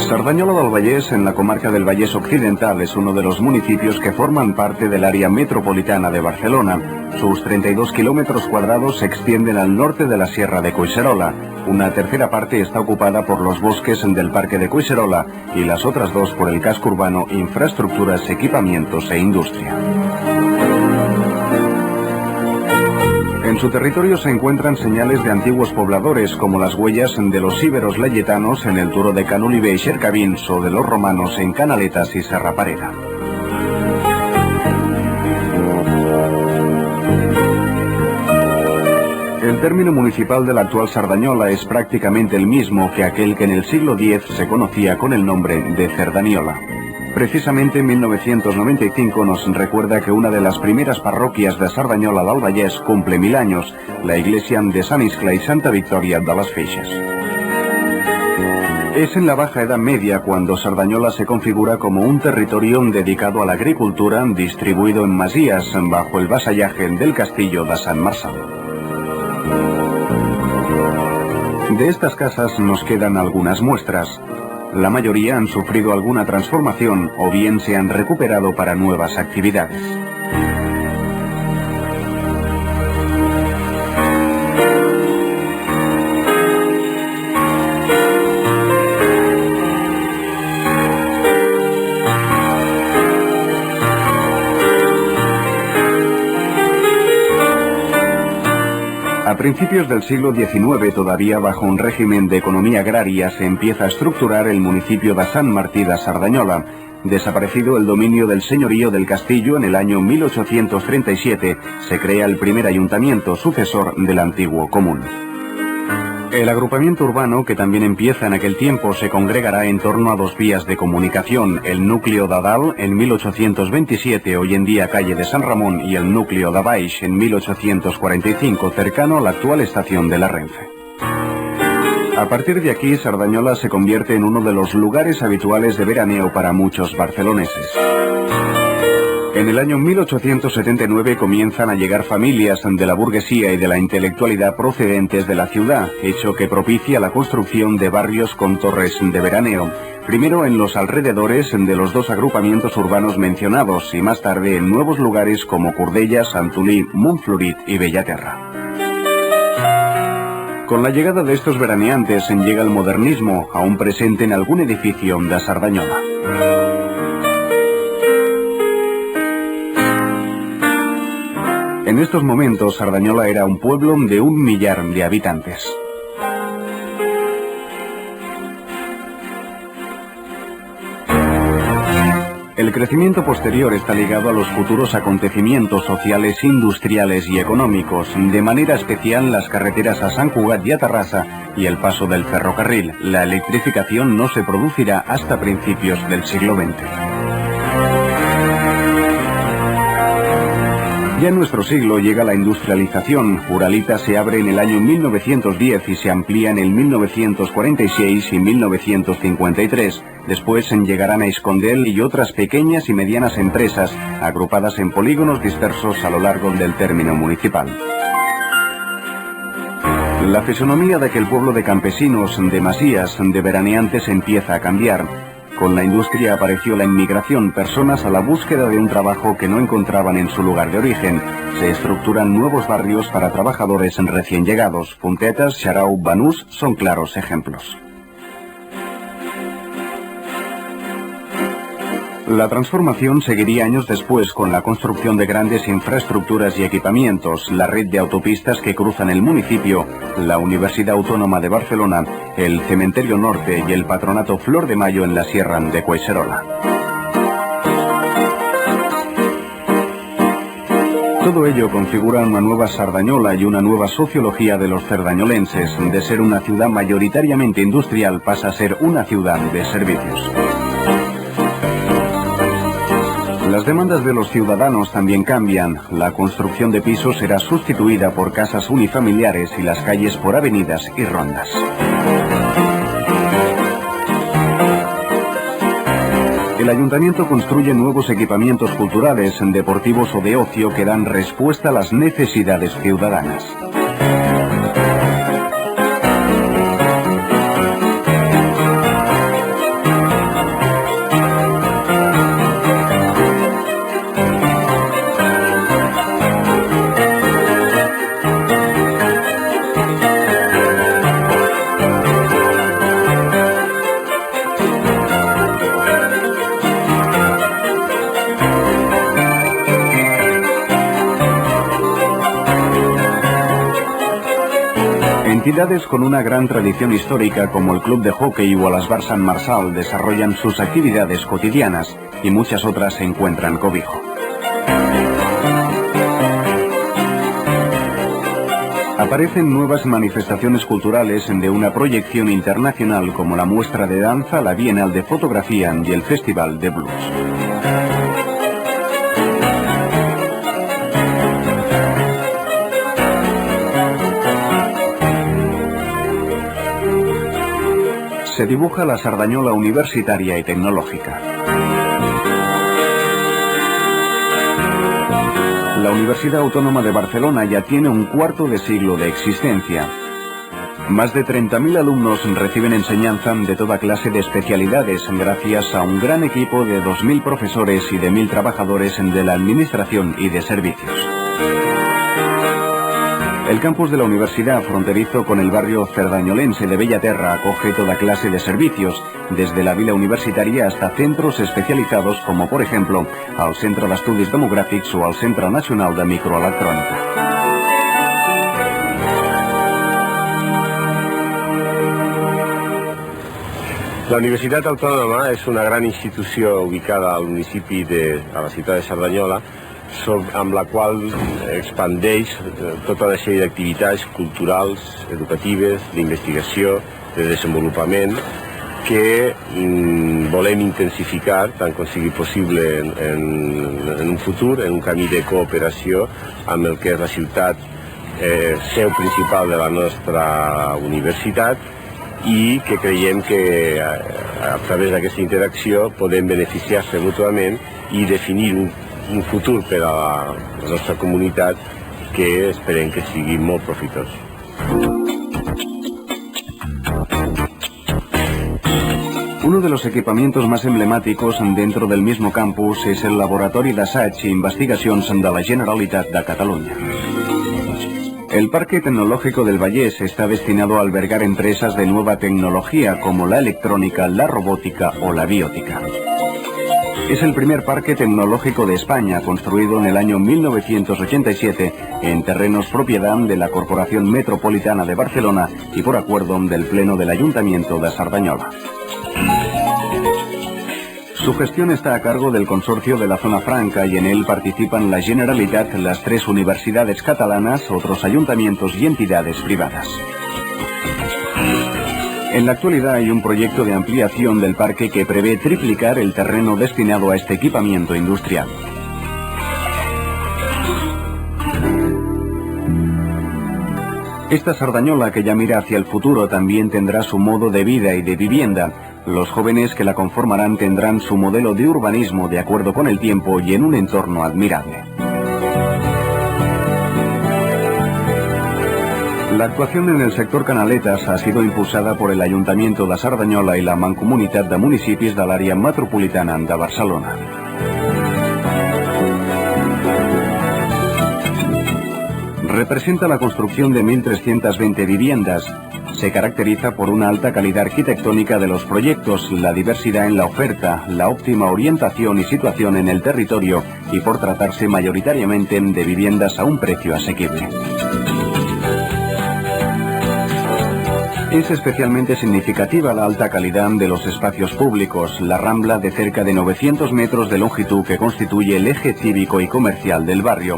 Cerdanyola del Vallès, en la comarca del Vallès Occidental, es uno de los municipios que forman parte del área metropolitana de Barcelona. Sus 32 kilómetros cuadrados se extienden al norte de la Sierra de Collserola. Una tercera parte está ocupada por los bosques del Parque de Collserola y las otras dos por el casco urbano, infraestructuras, equipamientos e industria. En su territorio se encuentran señales de antiguos pobladores, como las huellas de los íberos layetanos en el Turó de Can Oliver y Xercavins, o de los romanos en Canaletas y Serraparera. El término municipal de la actual Cerdanyola es prácticamente el mismo que aquel que en el siglo X se conocía con el nombre de Cerdaniola. Precisamente en 1995 nos recuerda que una de las primeras parroquias de Cerdanyola del Vallès cumple 1000 años, la iglesia de Sant Iscle y Santa Victoria de las Feixes. Es en la Baja Edad Media cuando Cerdanyola se configura como un territorio dedicado a la agricultura, distribuido en masías bajo el vasallaje del castillo de Sant Marçal. De estas casas nos quedan algunas muestras. La mayoría han sufrido alguna transformación o bien se han recuperado para nuevas actividades. A principios del siglo XIX, todavía bajo un régimen de economía agraria, se empieza a estructurar el municipio de Sant Martí de Cerdanyola. Desaparecido el dominio del señorío del castillo en el año 1837, se crea el primer ayuntamiento, sucesor del antiguo común. El agrupamiento urbano, que también empieza en aquel tiempo, se congregará en torno a dos vías de comunicación, el núcleo d'Adal en 1827, hoy en día calle de San Ramón, y el núcleo de Baix en 1845, cercano a la actual estación de la Renfe. A partir de aquí, Cerdanyola se convierte en uno de los lugares habituales de veraneo para muchos barceloneses. En el año 1879 comienzan a llegar familias de la burguesía y de la intelectualidad procedentes de la ciudad, hecho que propicia la construcción de barrios con torres de veraneo, primero en los alrededores de los dos agrupamientos urbanos mencionados y más tarde en nuevos lugares como Cordella, Santolí, Montflorit y Bellaterra. Con la llegada de estos veraneantes llega el modernismo, aún presente en algún edificio de Cerdanyola. En estos momentos, Cerdanyola era un pueblo de 1 millar de habitantes. El crecimiento posterior está ligado a los futuros acontecimientos sociales, industriales y económicos, de manera especial las carreteras a Sant Cugat y a Terrassa y el paso del ferrocarril. La electrificación no se producirá hasta principios del siglo XX. Ya en nuestro siglo llega la industrialización. Uralita se abre en el año 1910 y se amplía en el 1946 y 1953. Después llegarán a Escondel y otras pequeñas y medianas empresas, agrupadas en polígonos dispersos a lo largo del término municipal. La fisonomía de aquel pueblo de campesinos, de masías, de veraneantes empieza a cambiar. Con la industria apareció la inmigración, personas a la búsqueda de un trabajo que no encontraban en su lugar de origen. Se estructuran nuevos barrios para trabajadores recién llegados. Puntetas, Xarau, Banús son claros ejemplos. La transformación seguiría años después con la construcción de grandes infraestructuras y equipamientos, la red de autopistas que cruzan el municipio, la Universidad Autónoma de Barcelona, el Cementerio Norte y el Patronato Flor de Mayo en la Sierra de Collserola. Todo ello configura una nueva Cerdanyola y una nueva sociología de los cerdañolenses. De ser una ciudad mayoritariamente industrial pasa a ser una ciudad de servicios. La Las demandas de los ciudadanos también cambian. La construcción de pisos será sustituida por casas unifamiliares y las calles por avenidas y rondas. El ayuntamiento construye nuevos equipamientos culturales, deportivos o de ocio que dan respuesta a las necesidades ciudadanas. Entidades con una gran tradición histórica como el Club de Hockey o el Esbar Sant Marçal desarrollan sus actividades cotidianas y muchas otras encuentran cobijo. Aparecen nuevas manifestaciones culturales de una proyección internacional como la muestra de danza, la Bienal de Fotografía y el Festival de Blues. Se dibuja la Sardañola universitaria y tecnológica. La Universidad Autónoma de Barcelona ya tiene un cuarto de siglo de existencia. Más de 30.000 alumnos reciben enseñanza de toda clase de especialidades gracias a un gran equipo de 2.000 profesores y de 1.000 trabajadores de la administración y de servicios. El campus de la universidad, fronterizo con el barrio cerdañolense de Bellaterra, acoge toda clase de servicios, desde la vila universitaria hasta centros especializados como, por ejemplo, al Centre d'Estudis Demogràfics o al Centre Nacional de Microelectrònica. La Universitat Autònoma és una gran institució ubicada al municipi a la ciutat de Cerdanyola, amb la qual expandeix tota una sèrie d'activitats culturals, educatives, d'investigació, de desenvolupament, que volem intensificar tant com sigui possible en un futur, en un camí de cooperació amb el que és la ciutat seu principal de la nostra universitat, i que creiem que a través d'aquesta interacció podem beneficiar-se mútuament i definir un futur per a la nostra comunitat que esperem que sigui molt profitós. Uno de los equipamientos más emblemáticos dentro del mismo campus es el Laboratori d'Assaig i Investigacions de la Generalitat de Catalunya. El Parque Tecnológico del Vallès está destinado a albergar empresas de nueva tecnología como la electrónica, la robótica o la biótica. Es el primer parque tecnológico de España, construido en el año 1987 en terrenos propiedad de la Corporación Metropolitana de Barcelona y por acuerdo del Pleno del Ayuntamiento de Sardañola. Su gestión está a cargo del Consorcio de la Zona Franca y en él participan la Generalitat, las 3 universidades catalanas, otros ayuntamientos y entidades privadas. En la actualidad hay un proyecto de ampliación del parque que prevé triplicar el terreno destinado a este equipamiento industrial. Esta Sardañola que ya mira hacia el futuro también tendrá su modo de vida y de vivienda. Los jóvenes que la conformarán tendrán su modelo de urbanismo de acuerdo con el tiempo y en un entorno admirable. La actuación en el sector Canaletas ha sido impulsada por el Ayuntamiento de Sardañola y la Mancomunitat de Municipis de l'àrea metropolitana de Barcelona. Representa la construcción de 1.320 viviendas. Se caracteriza por una alta calidad arquitectónica de los proyectos, la diversidad en la oferta, la óptima orientación y situación en el territorio y por tratarse mayoritariamente de viviendas a un precio asequible. Es especialmente significativa la alta calidad de los espacios públicos, la rambla de cerca de 900 metros de longitud que constituye el eje cívico y comercial del barrio,